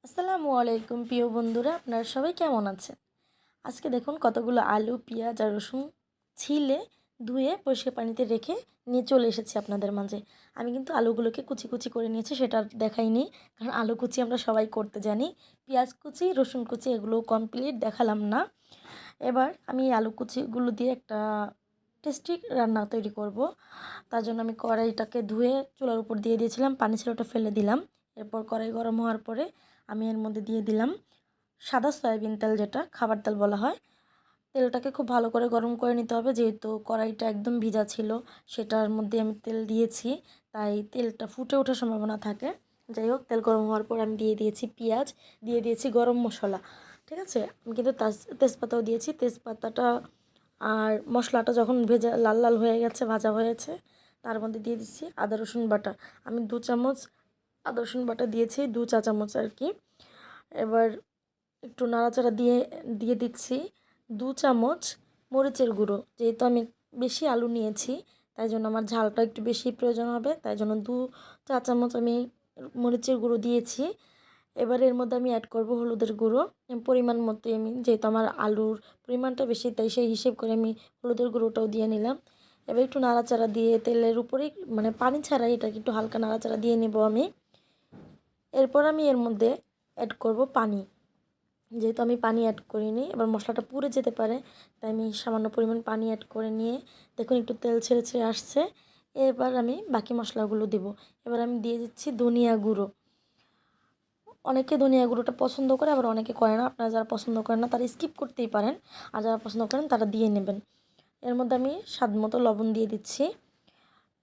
আসসালামু আলাইকুম প্রিয় বন্ধুরা, আপনারা সবাই কেমন আছেন? আজকে দেখুন কতগুলো আলু, পেঁয়াজ আর রসুন ছিলে ধুয়ে পরিষ্কার পানিতে রেখে নিয়ে চলে এসেছি আপনাদের মাঝে। আমি কিন্তু আলুগুলোকে কুচি কুচি করে নিয়েছি, সেটা আর দেখাইনি, কারণ আলু কুচি আমরা সবাই করতে জানি। পেঁয়াজ কুচি, রসুন কুচি এগুলো কমপ্লিট দেখালাম না। এবার আমি আলু কুচিগুলো দিয়ে একটা টেস্টি রান্না তৈরি করব। তার জন্য আমি কড়াইটাকে ধুয়ে চুলার উপর দিয়ে দিয়েছিলাম, পানি ছিল ওটা ফেলে দিলাম। এরপর কড়াই গরম হওয়ার পরে আমি এর মধ্যে দিয়ে দিলাম সাদা সয়াবিন তেল, যেটা খাবার তেল বলা হয়। তেলটাকে খুব ভালো করে গরম করে নিতে হবে, যেহেতু কড়াইটা একদম ভিজা ছিল, সেটার মধ্যে আমি তেল দিয়েছি, তাই তেলটা ফুটে ওঠার সম্ভাবনা থাকে। যাই হোক, তেল গরম হওয়ার পর আমি দিয়ে দিয়েছি পেঁয়াজ, দিয়ে দিয়েছি গরম মশলা। ঠিক আছে, আমি কিন্তু তেজপাতাও দিয়েছি। তেজপাতাটা আর মশলাটা যখন ভেজা লাল লাল হয়ে গেছে, ভাজা হয়েছে, তার মধ্যে দিয়ে দিচ্ছি আদা রসুন বাটা। আমি 2 চামচ আদা রসুন বাটা দিয়েছি, 2 চা চামচ আর কি। এবার একটু নাড়াচাড়া দিয়ে দিয়ে দিচ্ছি 2 চামচ মরিচের গুঁড়ো। যেহেতু আমি বেশি আলু নিয়েছি, তাই জন্য আমার ঝালটা একটু বেশি প্রয়োজন হবে, তাই জন্য 2 চা চামচ আমি মরিচের গুঁড়ো দিয়েছি। এবার এর মধ্যে আমি অ্যাড করব হলুদের গুঁড়ো পরিমাণ মতোই। আমি যেহেতু আমার আলুর পরিমাণটা বেশি, তাই সেই হিসেব করে আমি হলুদের গুঁড়োটাও দিয়ে নিলাম। এবার একটু নাড়াচাড়া দিয়ে তেলের উপরেই, মানে পানি ছাড়াই এটাকে একটু হালকা নাড়াচাড়া দিয়ে নেব আমি। এরপর আমি এর মধ্যে অ্যাড করব পানি। যেহেতু আমি পানি অ্যাড করিনি, এবার মশলাটা পুড়ে যেতে পারে, তাই আমি সামান্য পরিমাণ পানি অ্যাড করে নিয়ে দেখুন একটু তেল ছেড়ে ছেড়ে আসছে। এবার আমি বাকি মশলাগুলো দেব। এবার আমি দিয়ে দিচ্ছি ধনিয়া গুঁড়ো। অনেকে ধনিয়া গুঁড়োটা পছন্দ করে, আবার অনেকে করে না। আপনারা যারা পছন্দ করেন না তারা স্কিপ করতেই পারেন, আর যারা পছন্দ করেন তারা দিয়ে নেবেন। এর মধ্যে আমি স্বাদ মতো লবণ দিয়ে দিচ্ছি।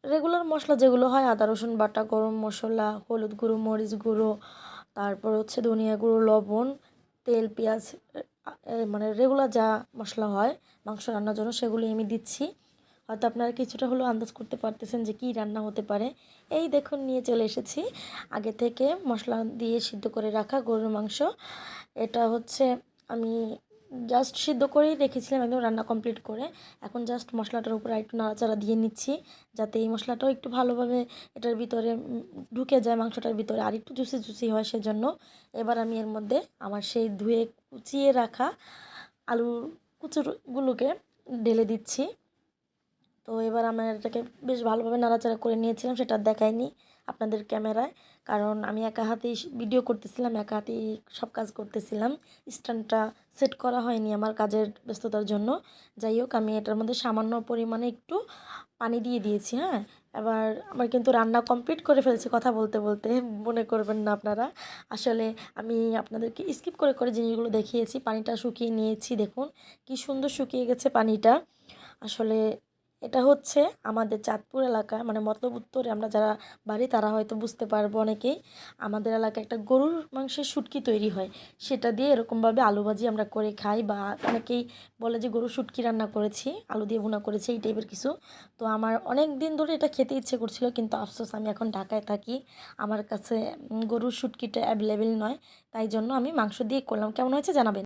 রেগুলার মশলা যেগুলো হয়, আদা রসুন বাটা, গরম মশলা, হলুদ গুঁড়ো, মরিচ গুঁড়ো, তারপর হচ্ছে ধনিয়া গুঁড়ো, লবণ, তেল, পেঁয়াজ, মানে রেগুলার যা মশলা হয় মাংস রান্নার জন্য, সেগুলি আমি দিচ্ছি। হয়তো আপনারা কিছুটা হলেও আন্দাজ করতে পারতেছেন যে কী রান্না হতে পারে। এই দেখুন নিয়ে চলে এসেছি আগে থেকে মশলা দিয়ে সিদ্ধ করে রাখা গরুর মাংস। এটা হচ্ছে আমি জাস্ট সিদ্ধ করেই রেখেছিলাম একদম রান্না কমপ্লিট করে। এখন জাস্ট মশলাটার উপরে একটু নাড়াচাড়া দিয়ে নিচ্ছি, যাতে এই মশলাটাও একটু ভালোভাবে এটার ভিতরে ঢুকে যায়, মাংসটার ভিতরে আর একটু জুসি জুসি হয় সেজন্য। এবার আমি এর মধ্যে আমার সেই ধুয়ে কুচিয়ে রাখা আলুর কুচুরগুলোকে ঢেলে দিচ্ছি। তো এবার আমার এটাকে বেশ ভালোভাবে নাড়াচাড়া করে নিয়েছিলাম, সেটা দেখাইনি আপনাদের ক্যামেরায়, কারণ আমি একা হাতেই ভিডিও করতেছিলাম, একা হাতেই সব কাজ করতেছিলাম। স্ট্যান্ডটা সেট করা হয়নি আমার কাজের ব্যস্ততার জন্য। যাই হোক, আমি এটার মধ্যে সামান্য পরিমাণে একটু পানি দিয়ে দিয়েছি। হ্যাঁ, এবার আমার কিন্তু রান্না কমপ্লিট করে ফেলছি কথা বলতে বলতে, মনে করবেন না আপনারা। আসলে আমি আপনাদেরকে স্কিপ করে করে জিনিসগুলো দেখিয়েছি। পানিটা শুকিয়ে নিয়েছি, দেখুন কি সুন্দর শুকিয়ে গেছে পানিটা। আসলে এটা হচ্ছে আমাদের চাঁদপুর এলাকায়, মানে মতলব উত্তরে আমরা যারা বাড়ি তারা হয়তো বুঝতে পারবো অনেকেই। আমাদের এলাকায় একটা গরুর মাংসের শুটকি তৈরি হয়, সেটা দিয়ে এরকমভাবে আলু ভাজি আমরা করে খাই, বা অনেকেই বলে যে গরুর শুটকি রান্না করেছি, আলু দিয়ে ভুনা করেছি, এই টাইপের কিছু। তো আমার অনেক দিন ধরে এটা খেতে ইচ্ছে করছিল, কিন্তু আফসোস আমি এখন ঢাকায় থাকি, আমার কাছে গরুর শুটকিটা অ্যাভেলেবেল নয়, তাই জন্য আমি মাংস দিয়ে করলাম। কেমন হয়েছে জানাবেন।